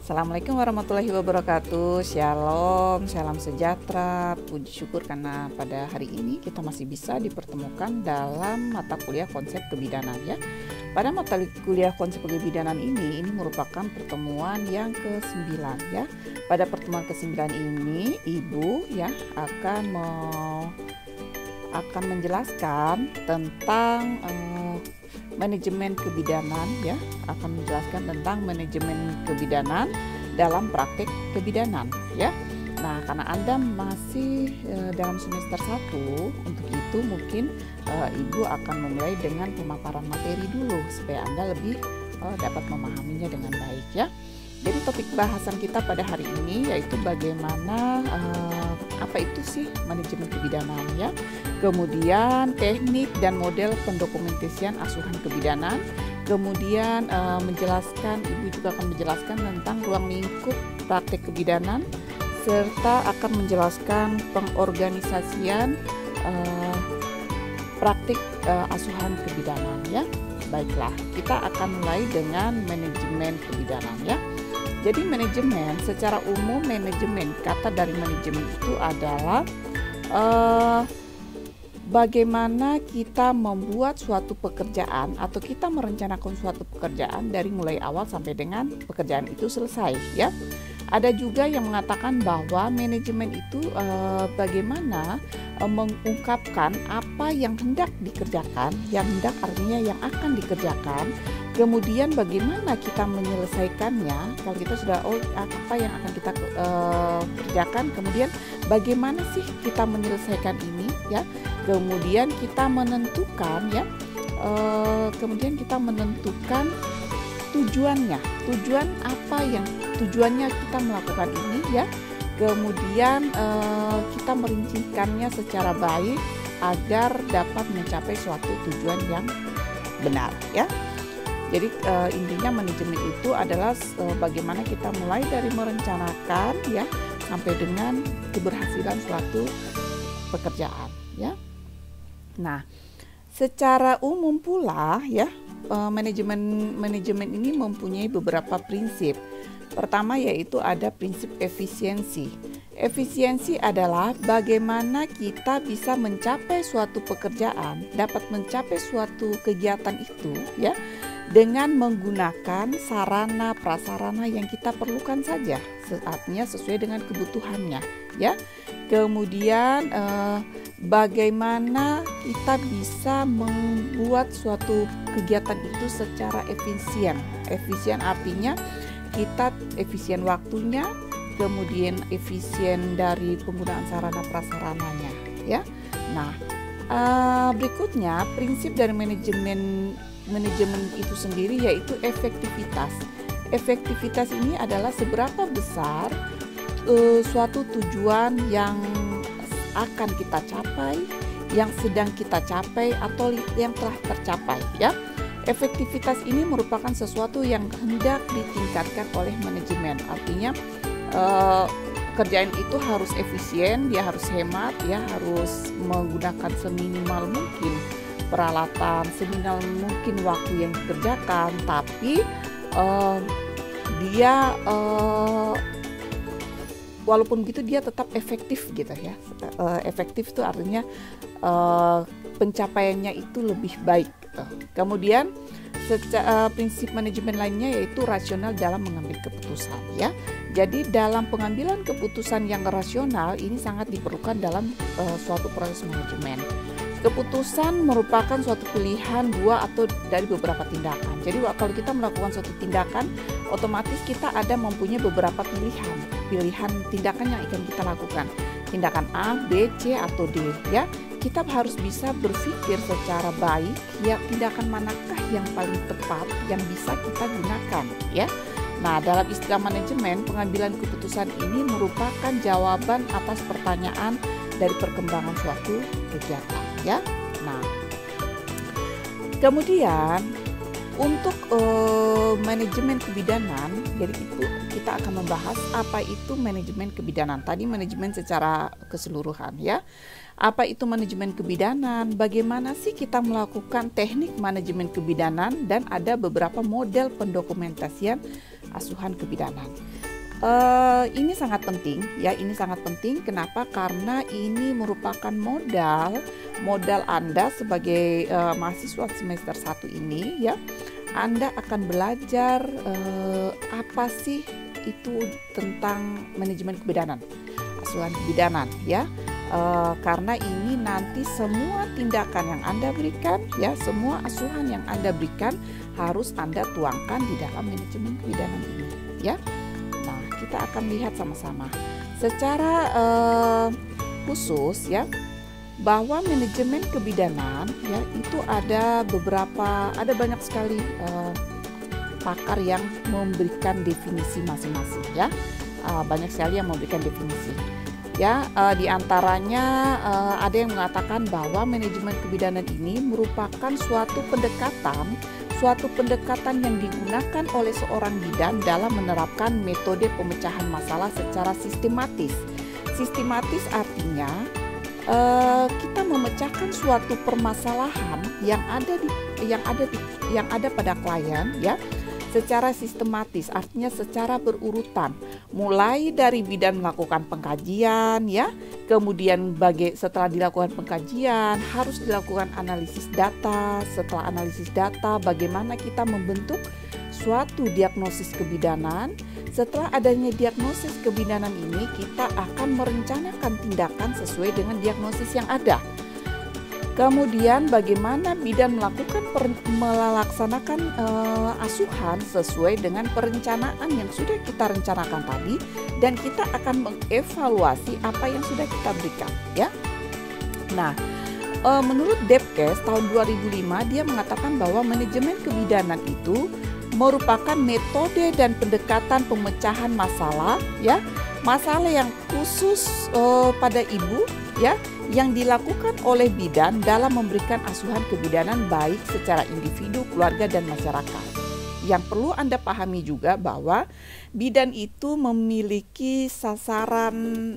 Assalamualaikum warahmatullahi wabarakatuh. Shalom, salam sejahtera. Puji syukur karena pada hari ini kita masih bisa dipertemukan dalam mata kuliah konsep kebidanan ya. Pada mata kuliah konsep kebidanan ini merupakan pertemuan yang ke-9 ya. Pada pertemuan ke-9 ini Ibu ya akan menjelaskan tentang manajemen kebidanan ya, akan menjelaskan tentang manajemen kebidanan dalam praktik kebidanan ya. Nah, karena Anda masih dalam semester 1, untuk itu mungkin Ibu akan memulai dengan pemaparan materi dulu supaya Anda lebih dapat memahaminya dengan baik ya. Jadi topik bahasan kita pada hari ini yaitu bagaimana apa itu sih manajemen kebidanan ya. Kemudian teknik dan model pendokumentasian asuhan kebidanan. Kemudian Ibu juga akan menjelaskan tentang ruang lingkup praktek kebidanan serta akan menjelaskan pengorganisasian praktik asuhan kebidanan ya. Baiklah, kita akan mulai dengan manajemen kebidanan ya. Jadi manajemen, secara umum manajemen, kata dari manajemen itu adalah bagaimana kita membuat suatu pekerjaan atau kita merencanakan suatu pekerjaan dari mulai awal sampai dengan pekerjaan itu selesai ya. Ada juga yang mengatakan bahwa manajemen itu bagaimana mengungkapkan apa yang hendak dikerjakan, yang hendak artinya yang akan dikerjakan. Kemudian bagaimana kita menyelesaikannya, kalau kita sudah apa yang akan kita kerjakan, kemudian bagaimana sih kita menyelesaikan ini ya. Kemudian kita menentukan ya, tujuannya, tujuannya kita melakukan ini ya. Kemudian kita merincikannya secara baik agar dapat mencapai suatu tujuan yang benar ya. Jadi intinya manajemen itu adalah bagaimana kita mulai dari merencanakan ya sampai dengan keberhasilan suatu pekerjaan ya. Nah, secara umum pula ya manajemen ini mempunyai beberapa prinsip. Pertama yaitu ada prinsip efisiensi. Efisiensi adalah bagaimana kita bisa mencapai suatu pekerjaan, dapat mencapai suatu kegiatan itu ya dengan menggunakan sarana prasarana yang kita perlukan saja, artinya sesuai dengan kebutuhannya ya. Kemudian bagaimana kita bisa membuat suatu kegiatan itu secara efisien. Efisien artinya kita efisien waktunya, kemudian efisien dari penggunaan sarana prasarananya ya. Nah, berikutnya prinsip dari manajemen itu sendiri yaitu efektivitas. Efektivitas ini adalah seberapa besar suatu tujuan yang akan kita capai, yang sedang kita capai atau yang telah tercapai ya. Efektivitas ini merupakan sesuatu yang hendak ditingkatkan oleh manajemen. Artinya kerjaan itu harus efisien, dia harus hemat, ya harus menggunakan seminimal mungkin peralatan, seminimal mungkin waktu yang dikerjakan, tapi dia walaupun begitu dia tetap efektif gitu ya. Efektif itu artinya pencapaiannya itu lebih baik gitu. Kemudian prinsip manajemen lainnya yaitu rasional dalam mengambil keputusan ya. Jadi dalam pengambilan keputusan yang rasional ini sangat diperlukan dalam suatu proses manajemen. Keputusan merupakan suatu pilihan dua atau dari beberapa tindakan. Jadi kalau kita melakukan suatu tindakan, otomatis kita ada mempunyai beberapa pilihan tindakan yang akan kita lakukan. Tindakan A, B, C atau D ya. Kita harus bisa berpikir secara baik ya, tindakan manakah yang paling tepat yang bisa kita gunakan ya. Nah, dalam istilah manajemen, pengambilan keputusan ini merupakan jawaban atas pertanyaan dari perkembangan suatu kegiatan ya. Nah, kemudian untuk manajemen kebidanan, jadi itu kita akan membahas apa itu manajemen kebidanan. Tadi manajemen secara keseluruhan ya. Apa itu manajemen kebidanan? Bagaimana sih kita melakukan teknik manajemen kebidanan, dan ada beberapa model pendokumentasian asuhan kebidanan. Ini sangat penting ya, ini sangat penting. Kenapa? Karena ini merupakan modal Anda sebagai mahasiswa semester 1 ini ya. Anda akan belajar apa sih itu tentang manajemen kebidanan, asuhan kebidanan ya. Karena ini nanti semua tindakan yang Anda berikan ya, semua asuhan yang Anda berikan harus Anda tuangkan di dalam manajemen kebidanan ini ya. Nah, kita akan lihat sama-sama secara khusus ya, bahwa manajemen kebidanan ya itu ada banyak sekali pakar yang memberikan definisi masing-masing ya. Banyak sekali yang memberikan definisi ya. Di antaranya ada yang mengatakan bahwa manajemen kebidanan ini merupakan suatu pendekatan yang digunakan oleh seorang bidan dalam menerapkan metode pemecahan masalah secara sistematis. Sistematis artinya kita memecahkan suatu permasalahan yang ada pada klien ya, secara sistematis, artinya secara berurutan. Mulai dari bidan melakukan pengkajian ya, kemudian setelah dilakukan pengkajian harus dilakukan analisis data. Setelah analisis data, bagaimana kita membentuk suatu diagnosis kebidanan. Setelah adanya diagnosis kebidanan ini, kita akan merencanakan tindakan sesuai dengan diagnosis yang ada. Kemudian bagaimana bidan melaksanakan asuhan sesuai dengan perencanaan yang sudah kita rencanakan tadi, dan kita akan mengevaluasi apa yang sudah kita berikan ya. Nah, menurut Debkes tahun 2005 dia mengatakan bahwa manajemen kebidanan itu merupakan metode dan pendekatan pemecahan masalah ya, masalah yang khusus pada ibu ya, yang dilakukan oleh bidan dalam memberikan asuhan kebidanan baik secara individu, keluarga, dan masyarakat. Yang perlu Anda pahami juga bahwa bidan itu memiliki sasaran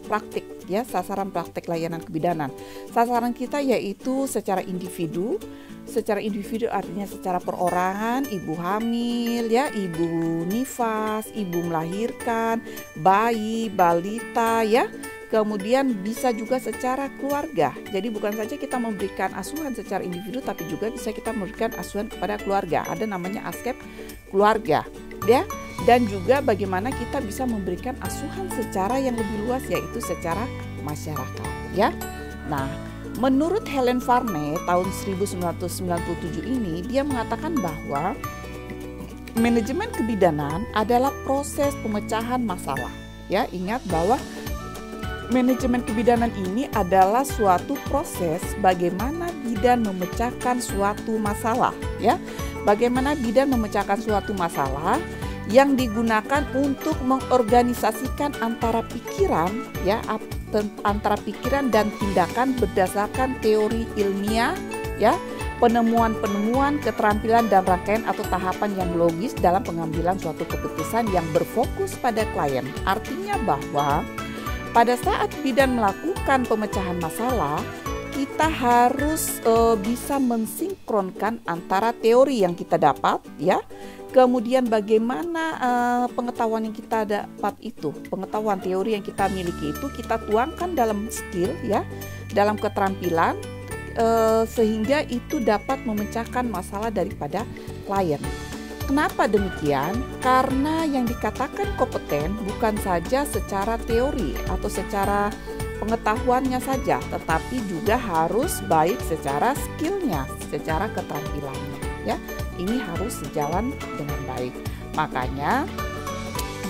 praktik ya, sasaran praktik layanan kebidanan. Sasaran kita yaitu secara individu. Secara individu artinya secara perorangan, ibu hamil ya, ibu nifas, ibu melahirkan, bayi, balita ya. Kemudian bisa juga secara keluarga. Jadi bukan saja kita memberikan asuhan secara individu, tapi juga bisa kita memberikan asuhan kepada keluarga. Ada namanya askep keluarga, ya. Dan juga bagaimana kita bisa memberikan asuhan secara yang lebih luas, yaitu secara masyarakat, ya. Nah, menurut Helen Farney tahun 1997 ini, dia mengatakan bahwa manajemen kebidanan adalah proses pemecahan masalah. Ya, ingat bahwa manajemen kebidanan ini adalah suatu proses bagaimana bidan memecahkan suatu masalah, ya. Bagaimana bidan memecahkan suatu masalah yang digunakan untuk mengorganisasikan antara pikiran, ya, antara pikiran dan tindakan berdasarkan teori ilmiah, ya, penemuan-penemuan, keterampilan dan rangkaian atau tahapan yang logis dalam pengambilan suatu keputusan yang berfokus pada klien. Artinya bahwa pada saat bidan melakukan pemecahan masalah, kita harus bisa mensinkronkan antara teori yang kita dapat, ya, kemudian bagaimana pengetahuan yang kita dapat itu, pengetahuan teori yang kita miliki itu kita tuangkan dalam skill, ya, dalam keterampilan, sehingga itu dapat memecahkan masalah daripada klien. Kenapa demikian? Karena yang dikatakan kompeten bukan saja secara teori atau secara pengetahuannya saja, tetapi juga harus baik secara skillnya, secara keterampilannya. Ya, ini harus sejalan dengan baik. Makanya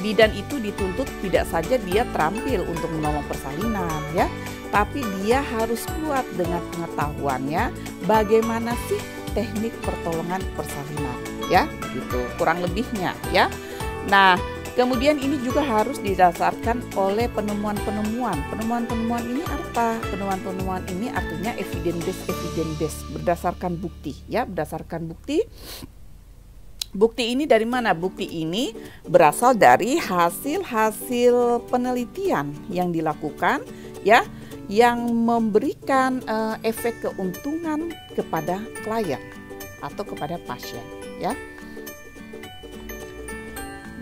bidan itu dituntut tidak saja dia terampil untuk menolong persalinan, ya, tapi dia harus kuat dengan pengetahuannya bagaimana sih teknik pertolongan persalinan, ya, gitu kurang lebihnya, ya. Nah, kemudian ini juga harus didasarkan oleh penemuan-penemuan. Penemuan-penemuan ini apa? Penemuan-penemuan ini artinya evidence based, berdasarkan bukti, ya, berdasarkan bukti. Bukti ini dari mana? Bukti ini berasal dari hasil-hasil penelitian yang dilakukan, ya, yang memberikan efek keuntungan kepada klien atau kepada pasien, ya.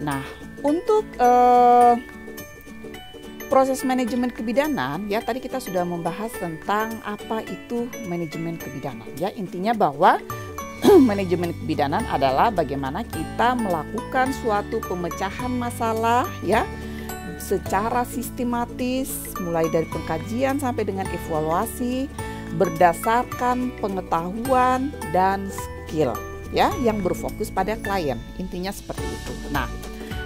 Nah, untuk proses manajemen kebidanan, ya tadi kita sudah membahas tentang apa itu manajemen kebidanan. Ya, intinya bahwa manajemen kebidanan adalah bagaimana kita melakukan suatu pemecahan masalah, ya, secara sistematis, mulai dari pengkajian sampai dengan evaluasi berdasarkan pengetahuan dan skill, ya, yang berfokus pada klien. Intinya seperti itu. Nah,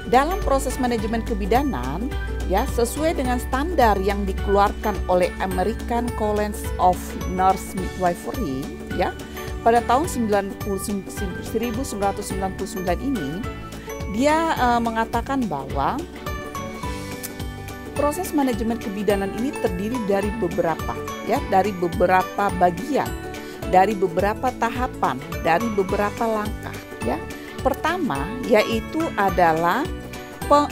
dalam proses manajemen kebidanan, ya, sesuai dengan standar yang dikeluarkan oleh American College of Nurse Midwifery, ya, pada tahun 1999 ini, dia mengatakan bahwa proses manajemen kebidanan ini terdiri dari beberapa bagian, dari beberapa tahapan, dari beberapa langkah, ya. Pertama yaitu adalah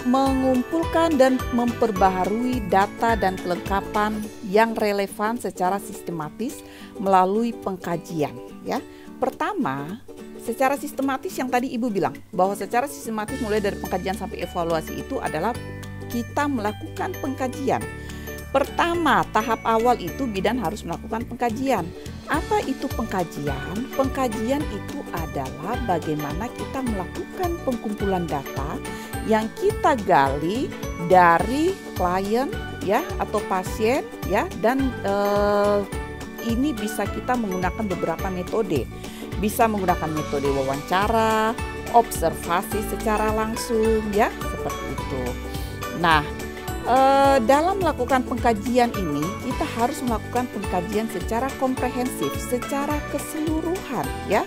mengumpulkan dan memperbaharui data dan kelengkapan yang relevan secara sistematis melalui pengkajian, ya. Pertama, secara sistematis yang tadi Ibu bilang bahwa secara sistematis mulai dari pengkajian sampai evaluasi itu adalah kita melakukan pengkajian. Pertama, tahap awal itu bidan harus melakukan pengkajian. Apa itu pengkajian? Pengkajian itu adalah bagaimana kita melakukan pengumpulan data yang kita gali dari klien, ya, atau pasien, ya, dan ini bisa kita menggunakan beberapa metode. Bisa menggunakan metode wawancara, observasi secara langsung, ya, seperti itu. Nah, dalam melakukan pengkajian ini kita harus melakukan pengkajian secara komprehensif, secara keseluruhan, ya.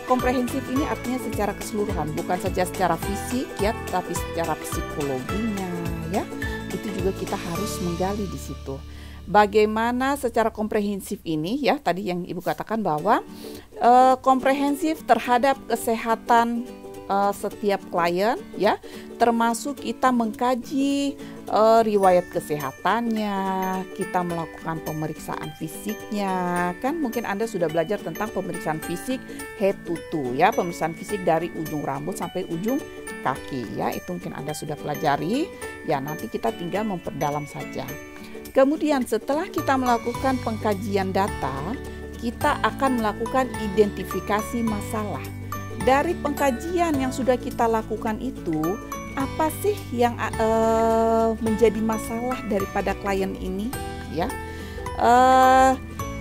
Komprehensif ini artinya secara keseluruhan, bukan saja secara fisik, ya, tapi secara psikologinya, ya. Itu juga kita harus menggali di situ. Bagaimana secara komprehensif ini, ya, tadi yang Ibu katakan bahwa komprehensif terhadap kesehatan setiap klien, ya, termasuk kita mengkaji riwayat kesehatannya, kita melakukan pemeriksaan fisiknya. Kan mungkin Anda sudah belajar tentang pemeriksaan fisik head to toe, ya, pemeriksaan fisik dari ujung rambut sampai ujung kaki, ya, itu mungkin Anda sudah pelajari. Ya, nanti kita tinggal memperdalam saja. Kemudian setelah kita melakukan pengkajian data, kita akan melakukan identifikasi masalah. Dari pengkajian yang sudah kita lakukan itu, apa sih yang menjadi masalah daripada klien ini, ya?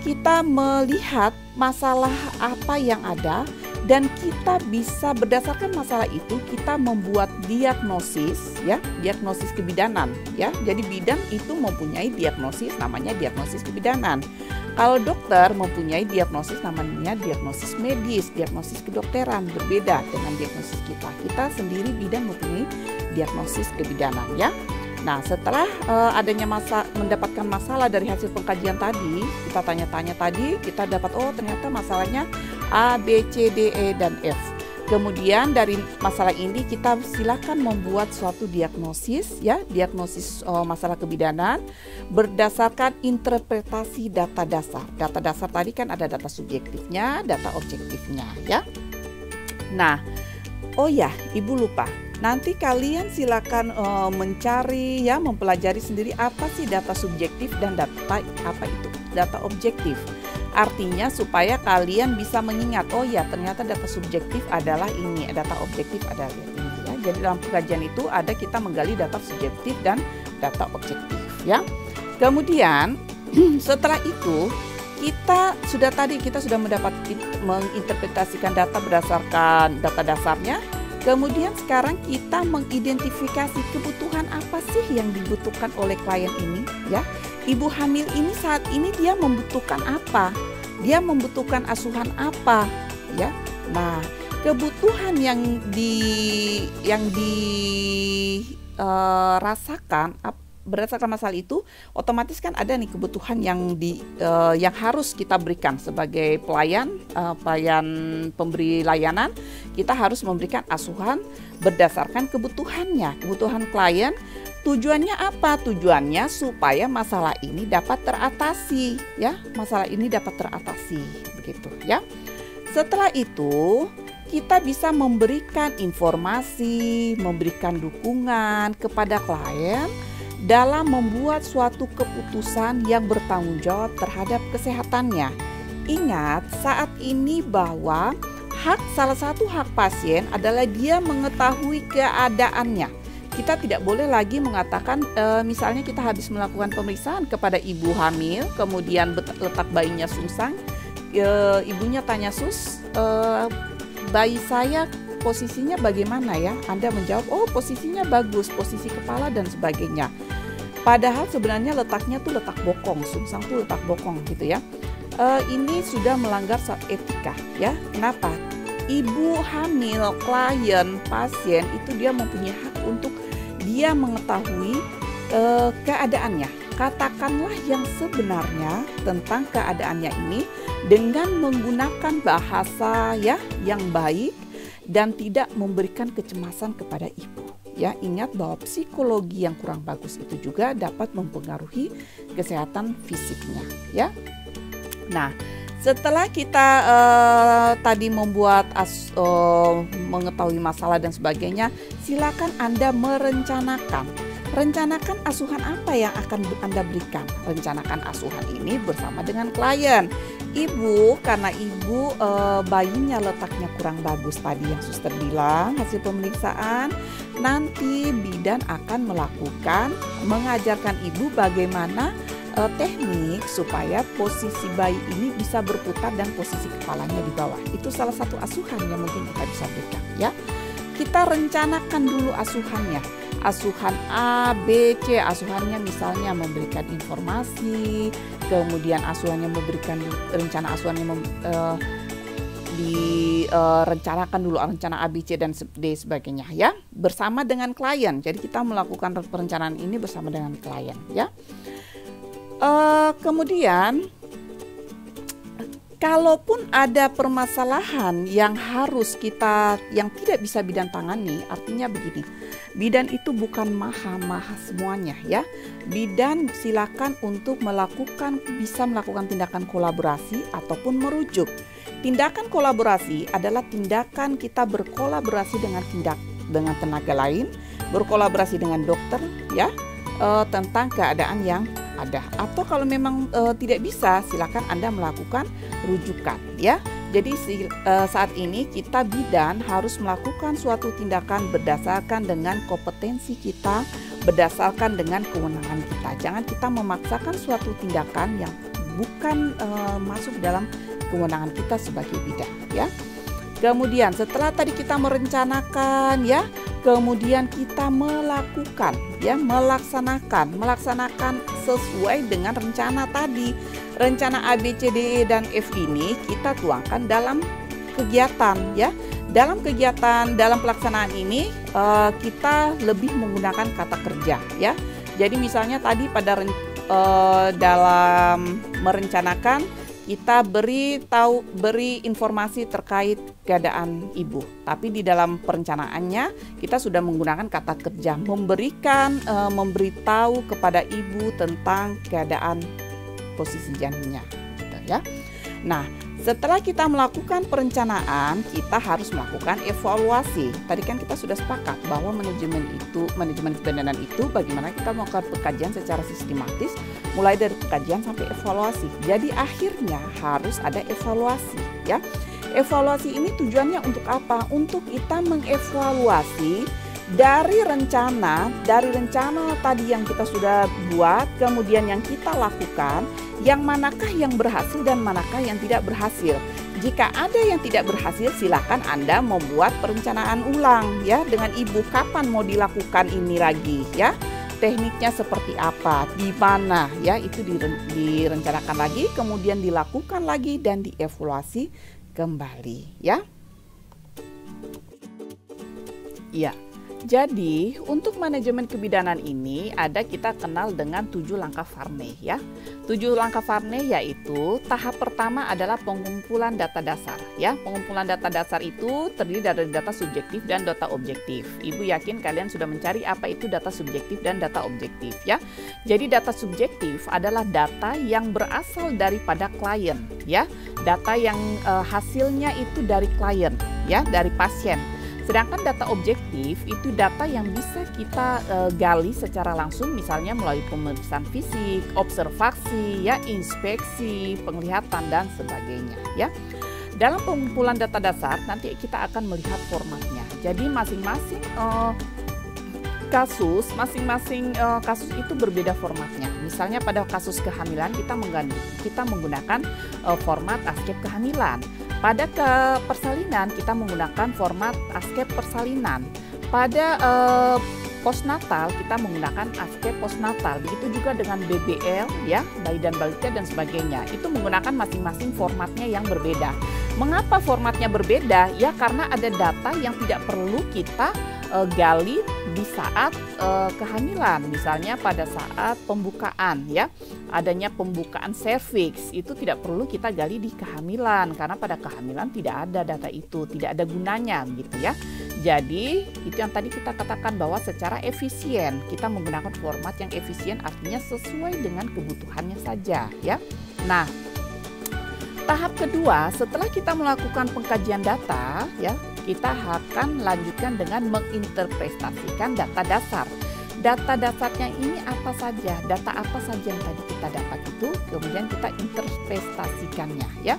Kita melihat masalah apa yang ada dan kita bisa berdasarkan masalah itu kita membuat diagnosis, ya, diagnosis kebidanan, ya. Jadi bidan itu mempunyai diagnosis, namanya diagnosis kebidanan. Kalau dokter mempunyai diagnosis namanya diagnosis medis, diagnosis kedokteran, berbeda dengan diagnosis kita. Kita sendiri bidan mempunyai diagnosis kebidanan, ya. Nah, setelah adanya mendapatkan masalah dari hasil pengkajian tadi, kita tanya-tanya tadi, kita dapat ternyata masalahnya A, B, C, D, E, dan F. Kemudian dari masalah ini kita silakan membuat suatu diagnosis, ya, diagnosis masalah kebidanan berdasarkan interpretasi data dasar. Data dasar tadi kan ada data subjektifnya, data objektifnya, ya. Nah, oh ya, Ibu lupa. Nanti kalian silakan mencari, ya, mempelajari sendiri apa sih data subjektif dan data apa itu data objektif. Artinya supaya kalian bisa mengingat, oh ya, ternyata data subjektif adalah ini, data objektif adalah ini, ya. Jadi dalam pengkajian itu ada kita menggali data subjektif dan data objektif, ya. Kemudian setelah itu kita sudah menginterpretasikan data berdasarkan data dasarnya. Kemudian sekarang kita mengidentifikasi kebutuhan apa sih yang dibutuhkan oleh klien ini, ya. Ibu hamil ini saat ini dia membutuhkan apa? Dia membutuhkan asuhan apa, ya. Nah, kebutuhan yang dirasakan berdasarkan masalah itu, otomatis kan ada nih kebutuhan yang harus kita berikan sebagai pelayan pemberi layanan. Kita harus memberikan asuhan berdasarkan kebutuhannya, kebutuhan klien. Tujuannya apa? Tujuannya supaya masalah ini dapat teratasi, ya. Masalah ini dapat teratasi, begitu, ya. Setelah itu kita bisa memberikan informasi, memberikan dukungan kepada klien dalam membuat suatu keputusan yang bertanggung jawab terhadap kesehatannya. Ingat saat ini bahwa salah satu hak pasien adalah dia mengetahui keadaannya. Kita tidak boleh lagi mengatakan misalnya kita habis melakukan pemeriksaan kepada ibu hamil, kemudian letak bayinya sungsang, ibunya tanya, "Sus, bayi saya posisinya bagaimana ya?" Anda menjawab, "Oh, posisinya bagus, posisi kepala dan sebagainya." Padahal sebenarnya letaknya tuh letak bokong, sungsang tuh letak bokong gitu ya. Ini sudah melanggar etika ya. Kenapa? Ibu hamil, klien, pasien itu dia mempunyai hak untuk dia mengetahui keadaannya. Katakanlah yang sebenarnya tentang keadaannya ini dengan menggunakan bahasa ya yang baik dan tidak memberikan kecemasan kepada ibu. Ya, ingat bahwa psikologi yang kurang bagus itu juga dapat mempengaruhi kesehatan fisiknya ya. Nah, setelah kita tadi membuat mengetahui masalah dan sebagainya, silakan Anda merencanakan. Rencanakan asuhan apa yang akan Anda berikan. Rencanakan asuhan ini bersama dengan klien. Ibu, karena ibu bayinya letaknya kurang bagus tadi yang suster bilang hasil pemeriksaan, nanti bidan akan mengajarkan ibu bagaimana teknik supaya posisi bayi ini bisa berputar dan posisi kepalanya di bawah. Itu salah satu asuhan yang mungkin kita bisa berikan ya. Kita rencanakan dulu asuhannya. Asuhan A, B, C, asuhannya misalnya memberikan informasi, kemudian asuhannya memberikan rencana asuhannya direncanakan dulu rencana A, B, C dan D sebagainya ya, bersama dengan klien. Jadi kita melakukan perencanaan ini bersama dengan klien ya. Kemudian kalaupun ada permasalahan yang tidak bisa bidan tangani, artinya begini, bidan itu bukan maha semuanya ya. Bidan silakan untuk bisa melakukan tindakan kolaborasi ataupun merujuk. Tindakan kolaborasi adalah tindakan kita berkolaborasi dengan tenaga lain, berkolaborasi dengan dokter ya, tentang keadaan yang ada. Atau kalau memang tidak bisa, silakan Anda melakukan rujukan ya. Jadi saat ini kita bidan harus melakukan suatu tindakan berdasarkan dengan kompetensi kita, berdasarkan dengan kewenangan kita. Jangan kita memaksakan suatu tindakan yang bukan masuk dalam kewenangan kita sebagai bidan ya. Kemudian setelah tadi kita merencanakan ya, kemudian kita melakukan ya, melaksanakan sesuai dengan rencana tadi. Rencana A, B, C, D, E dan F ini kita tuangkan dalam kegiatan ya. Dalam pelaksanaan ini kita lebih menggunakan kata kerja ya. Jadi misalnya tadi dalam merencanakan kita beri informasi terkait keadaan ibu. Tapi di dalam perencanaannya kita sudah menggunakan kata kerja, memberitahu kepada ibu tentang keadaan posisi janinnya, gitu ya. Nah, setelah kita melakukan perencanaan, kita harus melakukan evaluasi. Tadi kan kita sudah sepakat bahwa manajemen kebidanan itu bagaimana kita melakukan pengkajian secara sistematis, mulai dari pengkajian sampai evaluasi. Jadi akhirnya harus ada evaluasi ya. Evaluasi ini tujuannya untuk apa? Untuk kita mengevaluasi dari rencana tadi yang kita sudah buat, kemudian yang kita lakukan, yang manakah yang berhasil dan manakah yang tidak berhasil. Jika ada yang tidak berhasil, silakan Anda membuat perencanaan ulang ya dengan ibu, kapan mau dilakukan ini lagi ya. Tekniknya seperti apa, di mana ya, itu direncanakan lagi, kemudian dilakukan lagi dan dievaluasi kembali ya. Iya. Jadi, untuk manajemen kebidanan ini kita kenal dengan 7 langkah Varney ya. 7 langkah Varney yaitu tahap pertama adalah pengumpulan data dasar ya. Pengumpulan data dasar itu terdiri dari data subjektif dan data objektif. Ibu yakin kalian sudah mencari apa itu data subjektif dan data objektif ya. Jadi data subjektif adalah data yang berasal daripada klien ya. Data yang hasilnya itu dari klien ya, dari pasien. Sedangkan data objektif itu data yang bisa kita gali secara langsung, misalnya melalui pemeriksaan fisik, observasi, ya, inspeksi, penglihatan dan sebagainya. Ya, dalam pengumpulan data dasar nanti kita akan melihat formatnya. Jadi masing-masing kasus itu berbeda formatnya. Misalnya pada kasus kehamilan kita menggunakan format askep kehamilan. Pada persalinan kita menggunakan format askep persalinan. Pada postnatal kita menggunakan askep postnatal. Begitu juga dengan BBL ya, bayi dan balita dan sebagainya. Itu menggunakan masing-masing formatnya yang berbeda. Mengapa formatnya berbeda? Ya karena ada data yang tidak perlu kita gali di saat kehamilan, misalnya pada saat pembukaan ya, adanya pembukaan serviks itu tidak perlu kita gali di kehamilan karena pada kehamilan tidak ada data itu, tidak ada gunanya gitu ya. Jadi itu yang tadi kita katakan bahwa secara efisien kita menggunakan format yang efisien, artinya sesuai dengan kebutuhannya saja ya. Nah, tahap kedua setelah kita melakukan pengkajian data ya, kita akan lanjutkan dengan menginterpretasikan data dasar. Data dasarnya ini apa saja, data apa saja yang tadi kita dapat itu, kemudian kita interpretasikannya ya.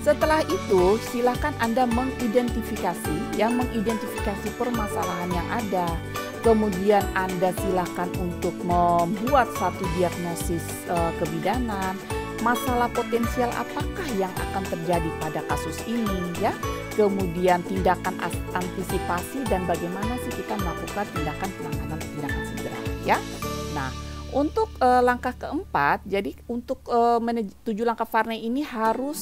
Setelah itu silakan Anda mengidentifikasi permasalahan yang ada. Kemudian Anda silakan untuk membuat satu diagnosis kebidanan. Masalah potensial apakah yang akan terjadi pada kasus ini ya, kemudian tindakan antisipasi dan bagaimana sih kita melakukan tindakan tindakan segera ya. Nah, untuk langkah keempat, jadi untuk 7 langkah Varney ini harus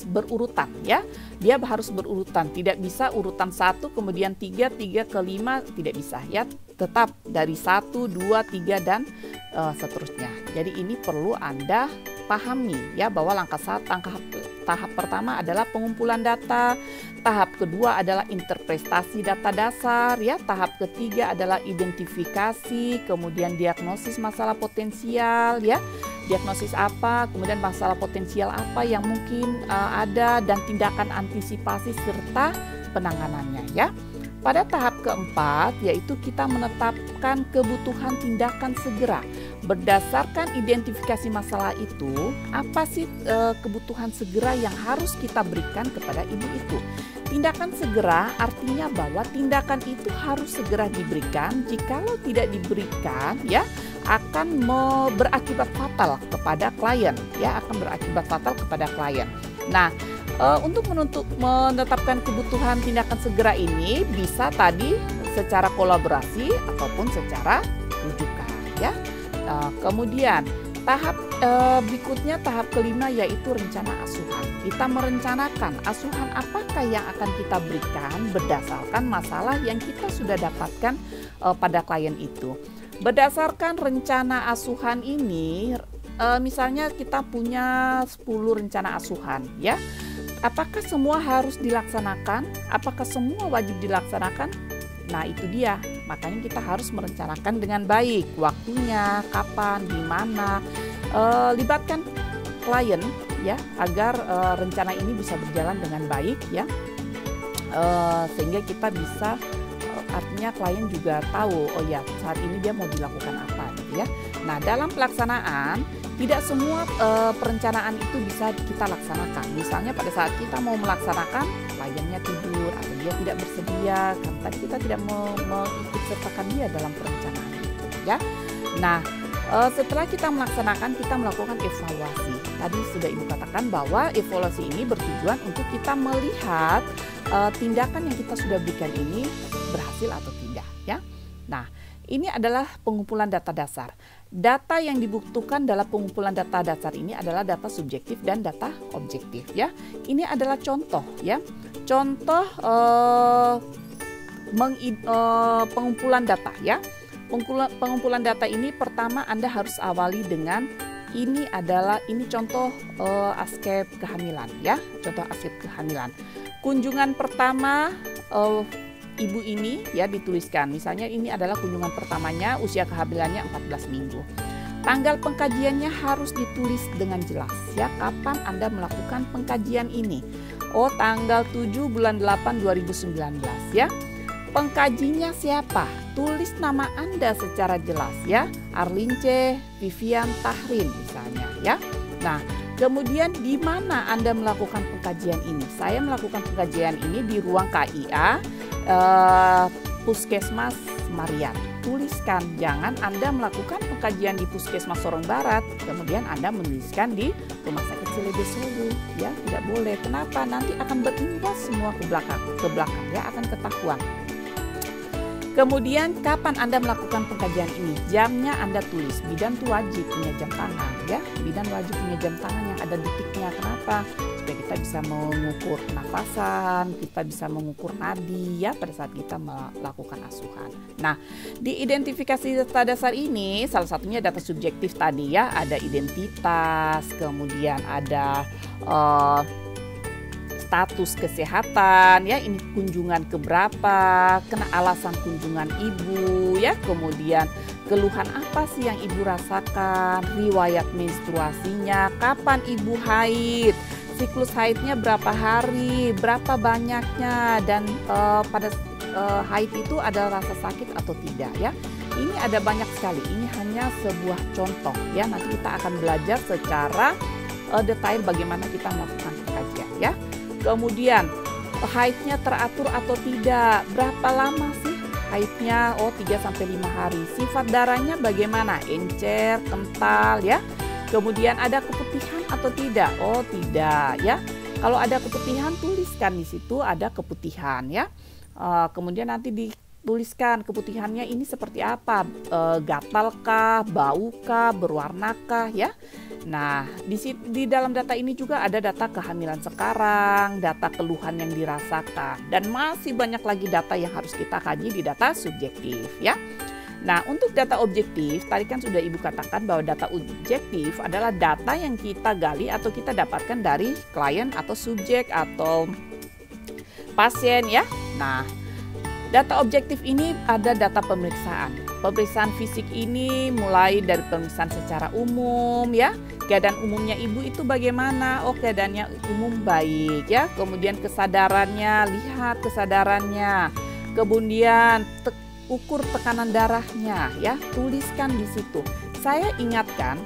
berurutan ya, dia harus berurutan, tidak bisa urutan 1 kemudian 3 ke 5, tidak bisa ya, tetap dari 1, 2, 3 dan seterusnya. Jadi ini perlu Anda pahami ya, bahwa tahap pertama adalah pengumpulan data, tahap kedua adalah interpretasi data dasar ya, tahap ketiga adalah identifikasi, kemudian diagnosis masalah potensial ya, diagnosis apa, kemudian masalah potensial apa yang mungkin ada, dan tindakan antisipasi serta penanganannya ya. Pada tahap keempat yaitu kita menetapkan kebutuhan tindakan segera. Berdasarkan identifikasi masalah itu, apa sih kebutuhan segera yang harus kita berikan kepada ibu itu? Tindakan segera artinya bahwa tindakan itu harus segera diberikan. Jikalau tidak diberikan ya akan berakibat fatal kepada klien ya, akan berakibat fatal kepada klien. Nah, untuk menetapkan kebutuhan tindakan segera ini bisa tadi secara kolaborasi ataupun secara rujukan ya. Kemudian tahap berikutnya, tahap kelima yaitu rencana asuhan. Kita merencanakan asuhan apakah yang akan kita berikan berdasarkan masalah yang kita sudah dapatkan pada klien itu. Berdasarkan rencana asuhan ini, misalnya kita punya 10 rencana asuhan ya. Apakah semua harus dilaksanakan? Apakah semua wajib dilaksanakan? Nah itu dia, makanya kita harus merencanakan dengan baik waktunya, kapan, di mana, libatkan klien ya agar rencana ini bisa berjalan dengan baik ya, sehingga kita bisa artinya klien juga tahu oh ya saat ini dia mau dilakukan apa gitu ya. Nah dalam pelaksanaan tidak semua perencanaan itu bisa kita laksanakan. Misalnya pada saat kita mau melaksanakan, kliennya tidur atau dia tidak bersedia, kan tadi kita tidak mengikut sertakan dia dalam perencanaan itu ya. Nah, setelah kita melaksanakan, kita melakukan evaluasi. Tadi sudah Ibu katakan bahwa evaluasi ini bertujuan untuk kita melihat tindakan yang kita sudah berikan ini berhasil atau tidak ya. Nah, ini adalah pengumpulan data dasar. Data yang dibutuhkan dalam pengumpulan data dasar ini adalah data subjektif dan data objektif ya. Ini adalah contoh ya. Contoh pengumpulan data ya. Pengumpulan data ini pertama Anda harus awali dengan ini contoh askep kehamilan ya, contoh askep kehamilan. Kunjungan pertama ibu ini ya dituliskan. Misalnya ini adalah kunjungan pertamanya, usia kehamilannya 14 minggu. Tanggal pengkajiannya harus ditulis dengan jelas ya, kapan Anda melakukan pengkajian ini. Oh, tanggal 7 bulan 8 2019 ya. Pengkajinya siapa? Tulis nama Anda secara jelas ya. Arlince Vivian Tahrin misalnya ya. Nah, kemudian di mana Anda melakukan pengkajian ini? Saya melakukan pengkajian ini di ruang KIA Puskesmas Marian. Tuliskan, jangan Anda melakukan pengkajian di Puskesmas Sorong Barat, kemudian Anda menuliskan di Rumah Sakit Ciledes Solo, ya tidak boleh. Kenapa? Nanti akan berimbas semua ke belakang ya, akan ketahuan. Kemudian kapan Anda melakukan pengkajian ini? Jamnya Anda tulis. Bidan itu wajib punya jam tangan ya. Bidan wajib punya jam tangan yang ada detiknya. Kenapa? Supaya kita bisa mengukur nafasan, kita bisa mengukur nadi ya pada saat kita melakukan asuhan. Nah, di identifikasi data dasar ini salah satunya data subjektif tadi ya, ada identitas, kemudian ada status kesehatan ya, ini kunjungan keberapa, kena alasan kunjungan ibu ya, kemudian keluhan apa sih yang ibu rasakan, riwayat menstruasinya, kapan ibu haid, siklus haidnya berapa hari, berapa banyaknya, dan pada haid itu ada rasa sakit atau tidak ya. Ini ada banyak sekali, ini hanya sebuah contoh ya, nanti kita akan belajar secara detail bagaimana kita melakukan pengkajian ya. Kemudian haidnya teratur atau tidak, berapa lama sih haidnya? Oh, 3-5 hari. Sifat darahnya bagaimana? Encer, kental ya. Kemudian ada keputihan atau tidak? Oh, tidak ya. Kalau ada keputihan tuliskan di situ ada keputihan ya. Kemudian nanti dituliskan keputihannya ini seperti apa? Gatalkah, baukah, berwarnakah ya. Nah, di dalam data ini juga ada data kehamilan sekarang, data keluhan yang dirasakan, dan masih banyak lagi data yang harus kita kaji di data subjektif ya. Nah, untuk data objektif, tadi kan sudah Ibu katakan bahwa data objektif adalah data yang kita gali atau kita dapatkan dari klien atau subjek atau pasien ya. Nah, data objektif ini ada data pemeriksaan. Pemeriksaan fisik ini mulai dari pemeriksaan secara umum ya. Keadaan umumnya ibu itu bagaimana? Oh, keadaannya umum baik ya. Kemudian kesadarannya, lihat kesadarannya. Kemudian ukur tekanan darahnya ya, tuliskan di situ. Saya ingatkan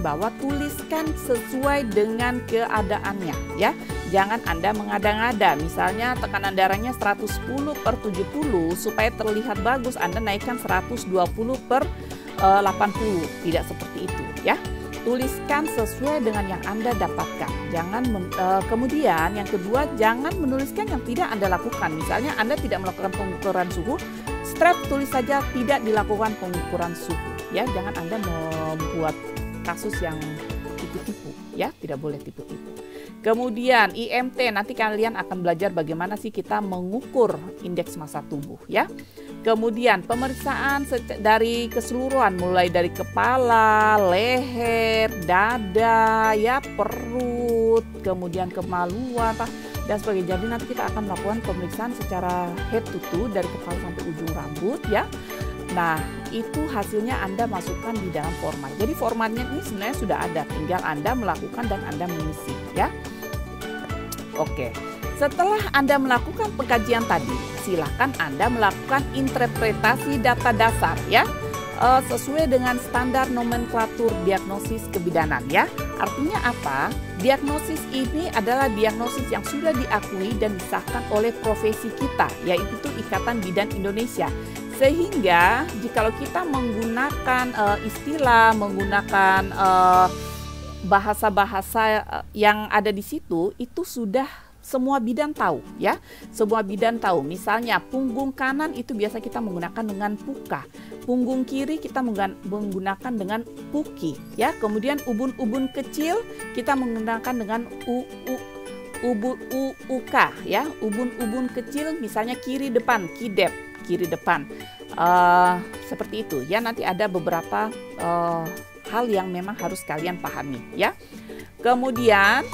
bahwa tuliskan sesuai dengan keadaannya ya. Jangan Anda mengada-ngada, misalnya tekanan darahnya 110/70, supaya terlihat bagus Anda naikkan 120/80, tidak seperti itu ya. Tuliskan sesuai dengan yang Anda dapatkan. Jangan kemudian yang kedua, jangan menuliskan yang tidak Anda lakukan. Misalnya Anda tidak melakukan pengukuran suhu, strap tulis saja tidak dilakukan pengukuran suhu ya. Jangan Anda membuat kasus yang tipu-tipu ya, tidak boleh tipu-tipu. Kemudian IMT, nanti kalian akan belajar bagaimana sih kita mengukur indeks massa tubuh ya. Kemudian pemeriksaan dari keseluruhan, mulai dari kepala, leher, dada ya, perut, kemudian kemaluan dan sebagainya. Jadi nanti kita akan melakukan pemeriksaan secara head to toe dari kepala sampai ujung rambut ya. Nah, itu hasilnya Anda masukkan di dalam format. Jadi formatnya ini sebenarnya sudah ada, tinggal Anda melakukan dan Anda mengisi ya. Oke, setelah Anda melakukan pengkajian tadi, silakan Anda melakukan interpretasi data dasar ya, sesuai dengan standar nomenklatur diagnosis kebidanan ya. Artinya apa? Diagnosis ini adalah diagnosis yang sudah diakui dan disahkan oleh profesi kita, yaitu Ikatan Bidan Indonesia. Sehingga jikalau kita menggunakan istilah, menggunakan bahasa-bahasa yang ada di situ, itu sudah semua bidan tahu ya. Semua bidan tahu. Misalnya punggung kanan itu biasa kita menggunakan dengan puka. Punggung kiri kita menggunakan dengan puki ya. Kemudian ubun-ubun kecil kita menggunakan dengan UK ya, ubun-ubun kecil misalnya kiri depan, kidep, kiri depan. Seperti itu ya, nanti ada beberapa hal yang memang harus kalian pahami ya. Kemudian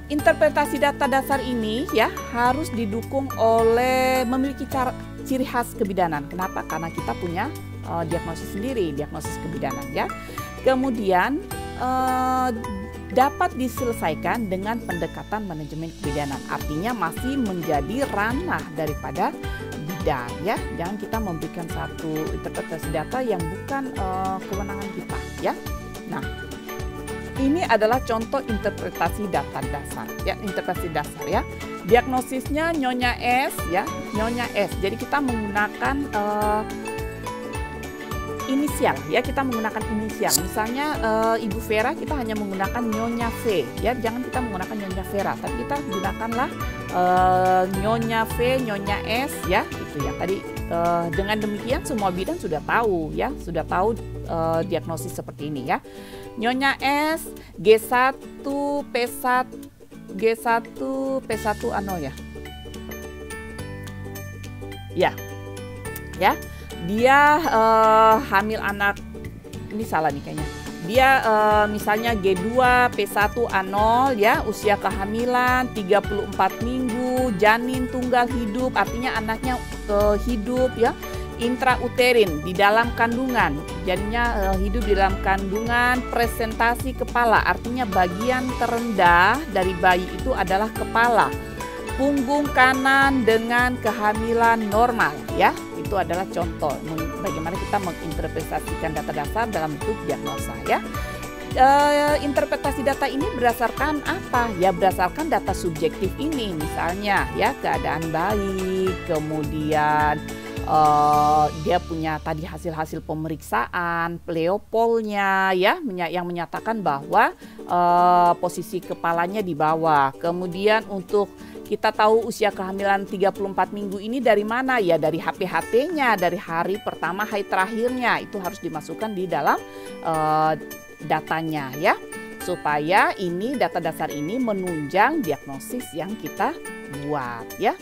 interpretasi data dasar ini ya harus didukung oleh memiliki ciri khas kebidanan. Kenapa? Karena kita punya diagnosis sendiri, diagnosis kebidanan ya. Kemudian dapat diselesaikan dengan pendekatan manajemen kebidanan. Artinya masih menjadi ranah daripada bidan ya. Jangan kita memberikan satu interpretasi data yang bukan kewenangan kita ya. Nah, ini adalah contoh interpretasi data dasar ya, interpretasi dasar ya. Diagnosisnya Nyonya S ya, Nyonya S. Jadi kita menggunakan inisial ya, kita menggunakan inisial. Misalnya Ibu Vera kita hanya menggunakan Nyonya V ya, jangan kita menggunakan Nyonya Vera, tapi kita gunakanlah Nyonya V, Nyonya S ya, itu ya. Tadi dengan demikian semua bidan sudah tahu ya, sudah tahu diagnosis seperti ini ya. Nyonya S, G1, P1, G1, P1 ano ya. Ya. Ya. Dia hamil anak, ini salah nih kayaknya. Dia misalnya G2, P1 A0 ya, usia kehamilan 34 minggu, janin tunggal hidup, artinya anaknya hidup ya. Intrauterin, di dalam kandungan, jadinya hidup di dalam kandungan. Presentasi kepala, artinya bagian terendah dari bayi itu adalah kepala. Punggung kanan dengan kehamilan normal ya. Itu adalah contoh bagaimana kita menginterpretasikan data dasar dalam bentuk diagnosa ya. Interpretasi data ini berdasarkan apa? Ya berdasarkan data subjektif ini, misalnya ya keadaan bayi, kemudian dia punya tadi hasil-hasil pemeriksaan Leopoldnya ya, yang menyatakan bahwa posisi kepalanya di bawah. Kemudian untuk kita tahu usia kehamilan 34 minggu ini dari mana? Ya dari HPHT-nya, dari hari pertama, hari terakhirnya. Itu harus dimasukkan di dalam datanya ya. Supaya ini data dasar ini menunjang diagnosis yang kita buat ya.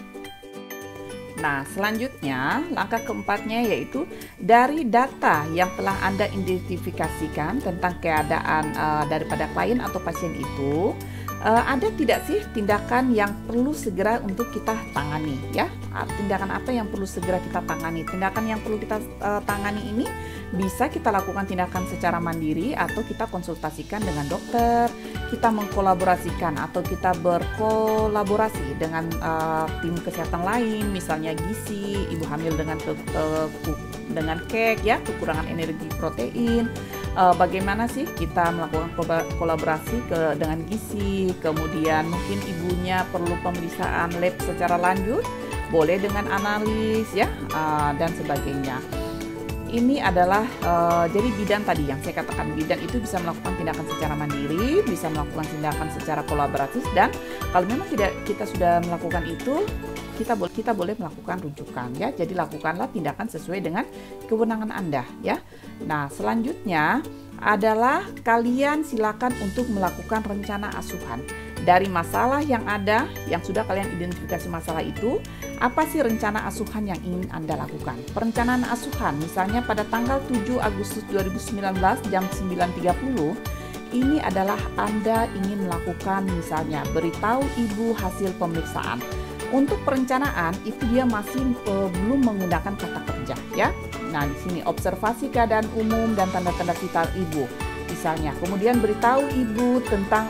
Nah, selanjutnya langkah keempatnya yaitu dari data yang telah Anda identifikasikan tentang keadaan daripada klien atau pasien itu, ada tidak sih tindakan yang perlu segera untuk kita tangani ya? Tindakan apa yang perlu segera kita tangani? Tindakan yang perlu kita tangani ini bisa kita lakukan tindakan secara mandiri atau kita konsultasikan dengan dokter, kita mengkolaborasikan atau kita berkolaborasi dengan tim kesehatan lain, misalnya gizi, ibu hamil dengan kek ya, kekurangan energi protein. Bagaimana sih kita melakukan kolaborasi dengan gizi, kemudian mungkin ibunya perlu pemeriksaan lab secara lanjut, boleh dengan analis ya, dan sebagainya. Ini adalah jadi bidan tadi yang saya katakan, bidan itu bisa melakukan tindakan secara mandiri, bisa melakukan tindakan secara kolaboratif, dan kalau memang kita sudah melakukan itu, kita boleh melakukan rujukan ya. Jadi lakukanlah tindakan sesuai dengan kewenangan Anda ya. Nah, selanjutnya adalah kalian silakan untuk melakukan rencana asuhan. Dari masalah yang ada, yang sudah kalian identifikasi masalah itu, apa sih rencana asuhan yang ingin Anda lakukan? Perencanaan asuhan, misalnya pada tanggal 7 Agustus 2019 jam 9.30, ini adalah Anda ingin melakukan misalnya beritahu ibu hasil pemeriksaan. Untuk perencanaan itu dia masih belum menggunakan kata kerja ya. Nah, di sini observasi keadaan umum dan tanda-tanda vital ibu misalnya. Kemudian beritahu ibu tentang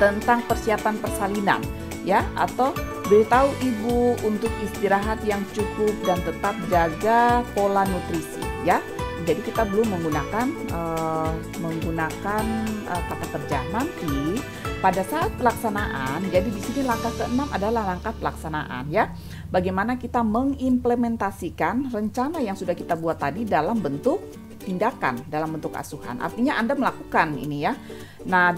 tentang persiapan persalinan ya, atau beritahu ibu untuk istirahat yang cukup dan tetap jaga pola nutrisi ya. Jadi kita belum menggunakan kata kerja. Nanti pada saat pelaksanaan, jadi di sini langkah ke-6 adalah langkah pelaksanaan ya. Bagaimana kita mengimplementasikan rencana yang sudah kita buat tadi dalam bentuk tindakan, dalam bentuk asuhan. Artinya Anda melakukan ini ya. Nah,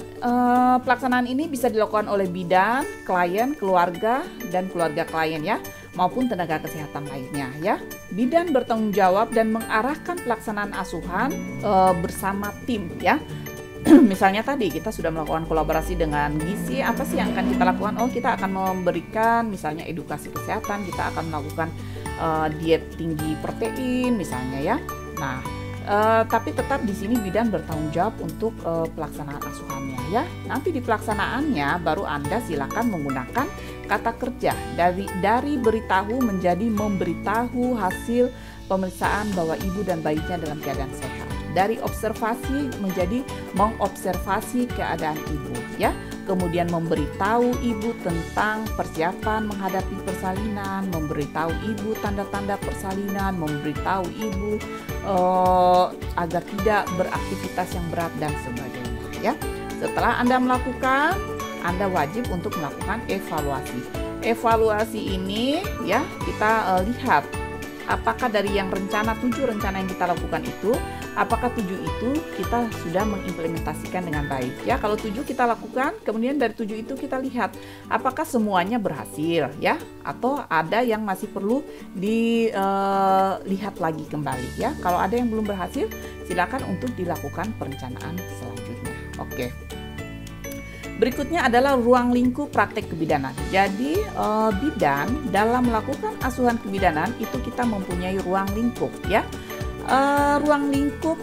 pelaksanaan ini bisa dilakukan oleh bidan, klien, keluarga, dan keluarga klien ya, maupun tenaga kesehatan lainnya ya. Bidan bertanggung jawab dan mengarahkan pelaksanaan asuhan bersama tim ya. Misalnya tadi kita sudah melakukan kolaborasi dengan gizi, apa sih yang akan kita lakukan? Oh, kita akan memberikan misalnya edukasi kesehatan, kita akan melakukan diet tinggi protein misalnya ya. Nah, tapi tetap di sini bidan bertanggung jawab untuk pelaksanaan asuhannya ya. Nanti di pelaksanaannya baru Anda silakan menggunakan kata kerja dari beritahu menjadi memberitahu hasil pemeriksaan bahwa ibu dan bayinya dalam keadaan sehat. Dari observasi menjadi mengobservasi keadaan ibu ya. Kemudian memberitahu ibu tentang persiapan menghadapi persalinan, memberitahu ibu tanda-tanda persalinan, memberitahu ibu agar tidak beraktivitas yang berat dan sebagainya ya. Setelah Anda melakukan, Anda wajib untuk melakukan evaluasi. Evaluasi ini ya kita lihat apakah dari yang 7 rencana yang kita lakukan itu, apakah 7 itu kita sudah mengimplementasikan dengan baik ya. Kalau 7 kita lakukan, kemudian dari 7 itu kita lihat apakah semuanya berhasil ya, atau ada yang masih perlu dilihat lagi kembali ya. Kalau ada yang belum berhasil, silakan untuk dilakukan perencanaan selanjutnya. Oke. Berikutnya adalah ruang lingkup praktek kebidanan. Jadi bidan dalam melakukan asuhan kebidanan itu kita mempunyai ruang lingkup ya. Ruang lingkup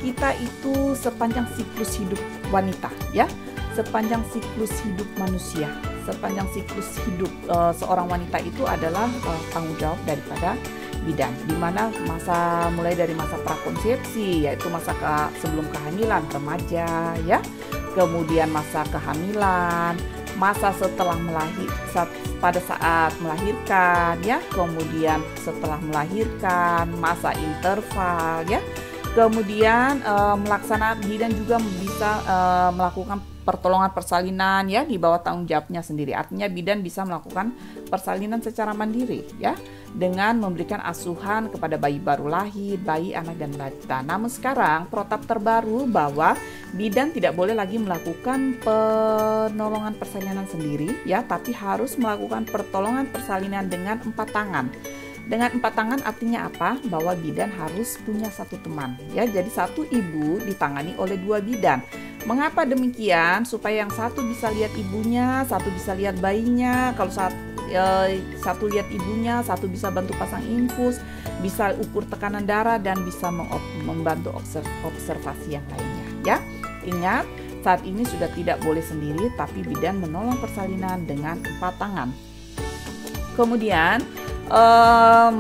kita itu sepanjang siklus hidup wanita ya, sepanjang siklus hidup manusia, sepanjang siklus hidup seorang wanita itu adalah tanggung jawab daripada bidan, di mana mulai dari masa prakonsepsi yaitu masa sebelum kehamilan remaja ya, kemudian masa kehamilan, masa setelah pada saat melahirkan ya, kemudian setelah melahirkan, masa interval ya, kemudian bidan juga bisa melakukan pertolongan persalinan ya di bawah tanggung jawabnya sendiri. Artinya bidan bisa melakukan persalinan secara mandiri ya, dengan memberikan asuhan kepada bayi baru lahir, bayi, anak, dan balita. Namun sekarang protap terbaru bahwa bidan tidak boleh lagi melakukan penolongan persalinan sendiri ya, tapi harus melakukan pertolongan persalinan dengan 4 tangan. Dengan 4 tangan artinya apa? Bahwa bidan harus punya 1 teman ya. Jadi 1 ibu ditangani oleh 2 bidan. Mengapa demikian? Supaya yang 1 bisa lihat ibunya, 1 bisa lihat bayinya. Kalau 1 lihat ibunya, 1 bisa bantu pasang infus, bisa ukur tekanan darah, dan bisa membantu observasi yang lainnya ya. Ingat, saat ini sudah tidak boleh sendiri, tapi bidan menolong persalinan dengan 4 tangan. Kemudian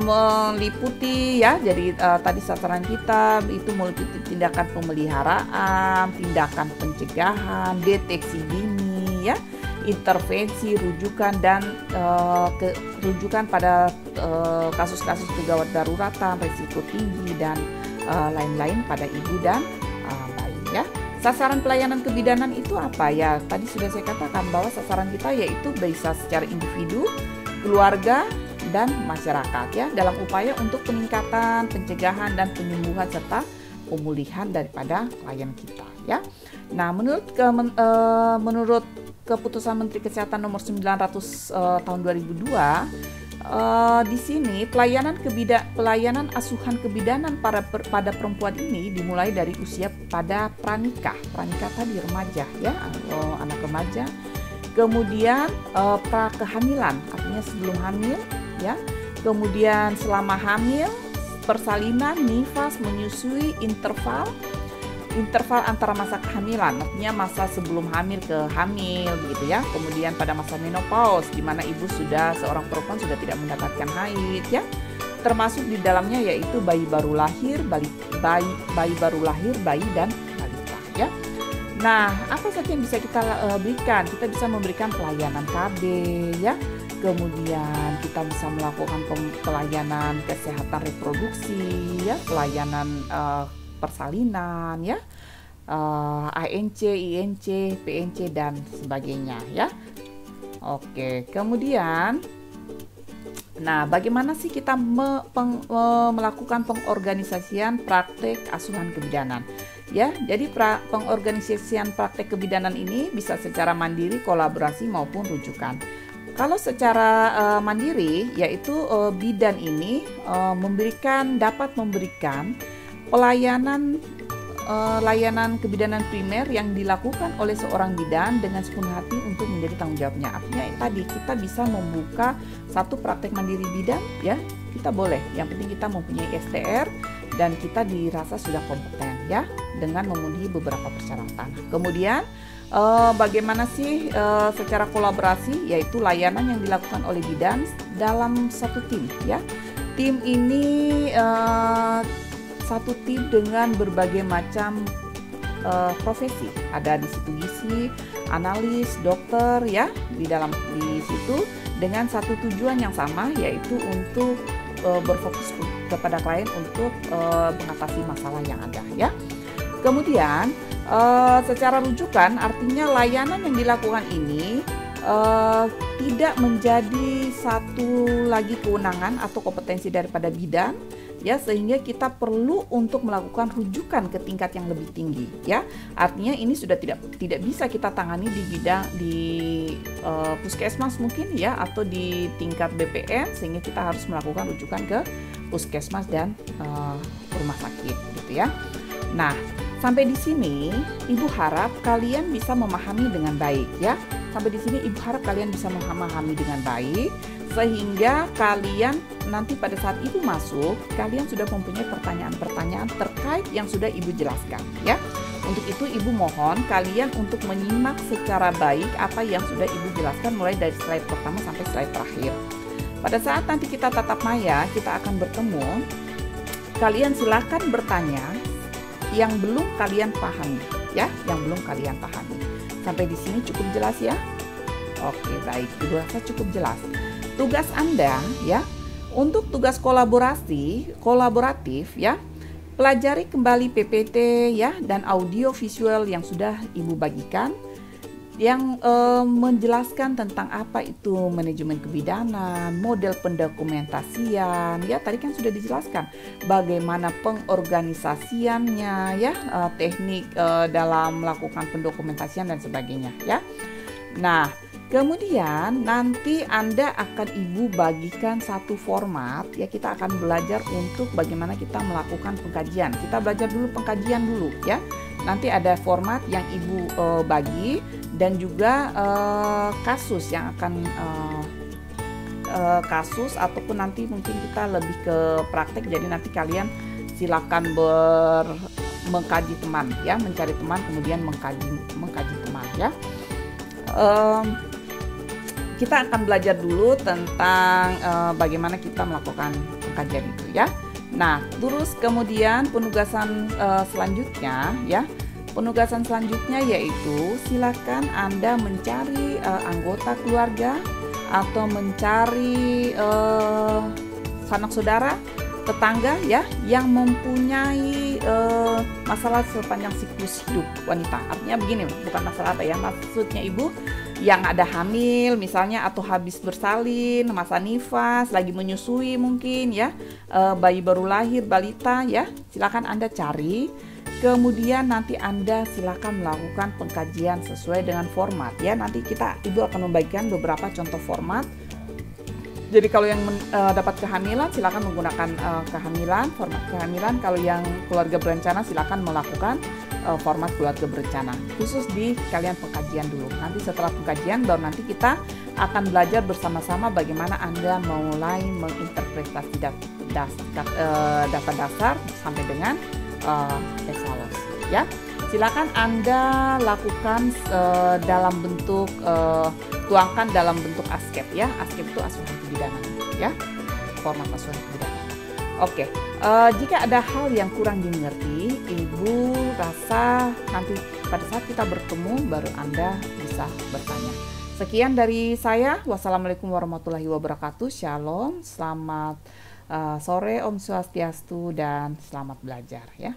meliputi ya, jadi tadi sasaran kita itu meliputi tindakan pemeliharaan, tindakan pencegahan, deteksi dini ya, intervensi, rujukan, dan rujukan pada kasus-kasus kegawat daruratan, risiko tinggi, dan lain-lain pada ibu dan bayi ya. Sasaran pelayanan kebidanan itu apa ya? Tadi sudah saya katakan bahwa sasaran kita yaitu bisa secara individu, keluarga, dan masyarakat ya, dalam upaya untuk peningkatan, pencegahan, dan penyembuhan serta pemulihan daripada klien kita ya. Nah, menurut Keputusan Menteri Kesehatan nomor 900 tahun 2002, di sini pelayanan asuhan kebidanan pada perempuan ini dimulai dari usia pada pranikah tadi remaja ya, anak remaja. Kemudian prakehamilan, artinya sebelum hamil ya. Kemudian selama hamil, persalinan, nifas, menyusui, interval antara masa kehamilan, artinya masa sebelum hamil ke hamil begitu ya. Kemudian pada masa menopause, di mana ibu seorang perempuan sudah tidak mendapatkan haid ya. Termasuk di dalamnya yaitu bayi baru lahir, bayi dan balita ya. Nah, apa saja yang bisa kita berikan? Kita bisa memberikan pelayanan KB ya. Kemudian kita bisa melakukan pelayanan kesehatan reproduksi ya, pelayanan persalinan ya, ANC, INC, PNC, dan sebagainya ya. Oke, kemudian bagaimana sih kita melakukan pengorganisasian praktek asuhan kebidanan? Ya, jadi pengorganisasian praktek kebidanan ini bisa secara mandiri, kolaborasi, maupun rujukan. Kalau secara mandiri, yaitu bidan ini dapat memberikan pelayanan layanan kebidanan primer yang dilakukan oleh seorang bidan dengan sepenuh hati untuk menjadi tanggung jawabnya. Artinya tadi kita bisa membuka satu praktek mandiri bidan, ya kita boleh. Yang penting kita mempunyai STR dan kita dirasa sudah kompeten, ya, dengan memenuhi beberapa persyaratan. Kemudian bagaimana sih secara kolaborasi, yaitu layanan yang dilakukan oleh bidan dalam satu tim, ya. Tim ini satu tim dengan berbagai macam profesi. Ada di situ gizi, analis, dokter, ya, di situ dengan satu tujuan yang sama, yaitu untuk berfokus kepada klien untuk mengatasi masalah yang ada, ya. Kemudian secara rujukan, artinya layanan yang dilakukan ini tidak menjadi satu lagi kewenangan atau kompetensi daripada bidan, ya, sehingga kita perlu untuk melakukan rujukan ke tingkat yang lebih tinggi, ya. Artinya ini sudah tidak bisa kita tangani di bidang di puskesmas mungkin, ya, atau di tingkat BPN, sehingga kita harus melakukan rujukan ke puskesmas dan rumah sakit, gitu ya. Nah, sampai di sini Ibu harap kalian bisa memahami dengan baik, ya. Sampai di sini Ibu harap kalian bisa memahami dengan baik, sehingga kalian nanti pada saat Ibu masuk, kalian sudah mempunyai pertanyaan-pertanyaan terkait yang sudah Ibu jelaskan, ya. Untuk itu Ibu mohon kalian untuk menyimak secara baik apa yang sudah Ibu jelaskan mulai dari slide pertama sampai slide terakhir. Pada saat nanti kita tatap maya, kita akan bertemu, kalian silakan bertanya yang belum kalian pahami, ya, yang belum kalian pahami. Sampai di sini cukup jelas, ya? Oke, baik. Ibu rasa cukup jelas. Tugas Anda, ya, untuk tugas kolaboratif, ya, pelajari kembali PPT, ya, dan audio visual yang sudah Ibu bagikan, yang menjelaskan tentang apa itu manajemen kebidanan, model pendokumentasian, ya, tadi kan sudah dijelaskan bagaimana pengorganisasiannya, ya, teknik dalam melakukan pendokumentasian dan sebagainya, ya. Nah, kemudian nanti Anda akan Ibu bagikan satu format, ya, kita akan belajar untuk bagaimana kita melakukan pengkajian. Kita belajar dulu pengkajian dulu, ya. Nanti ada format yang Ibu bagi dan juga kasus yang akan kasus, ataupun nanti mungkin kita lebih ke praktek. Jadi nanti kalian silakan mengkaji teman, ya, mencari teman kemudian mengkaji teman, ya. Kita akan belajar dulu tentang bagaimana kita melakukan pengkajian itu, ya. Nah, terus kemudian penugasan selanjutnya, ya. Penugasan selanjutnya yaitu silakan Anda mencari anggota keluarga atau mencari sanak saudara, tetangga, ya, yang mempunyai masalah sepanjang siklus hidup wanita. Artinya begini, bukan masalah apa, ya, maksudnya Ibu yang ada hamil misalnya, atau habis bersalin, masa nifas, lagi menyusui mungkin, ya, bayi baru lahir, balita, ya, silakan Anda cari. Kemudian nanti Anda silakan melakukan pengkajian sesuai dengan format, ya. Nanti Ibu akan membagikan beberapa contoh format. Jadi kalau yang dapat kehamilan silakan menggunakan format kehamilan. Kalau yang keluarga berencana silakan melakukan format keluarga berencana. Khusus di kalian pengkajian dulu. Nanti setelah pengkajian baru nanti kita akan belajar bersama-sama bagaimana Anda mulai menginterpretasi data dasar sampai dengan evaluasi, ya. Silakan Anda lakukan dalam bentuk tuangkan dalam bentuk ASCII, ya. ASCII itu asuhan kebidanan, ya. Format asuhan kebidanan. Oke, jika ada hal yang kurang dimengerti, Ibu rasa nanti pada saat kita bertemu baru Anda bisa bertanya. Sekian dari saya. Wassalamualaikum warahmatullahi wabarakatuh. Shalom, selamat sore, Om Swastiastu, dan selamat belajar, ya.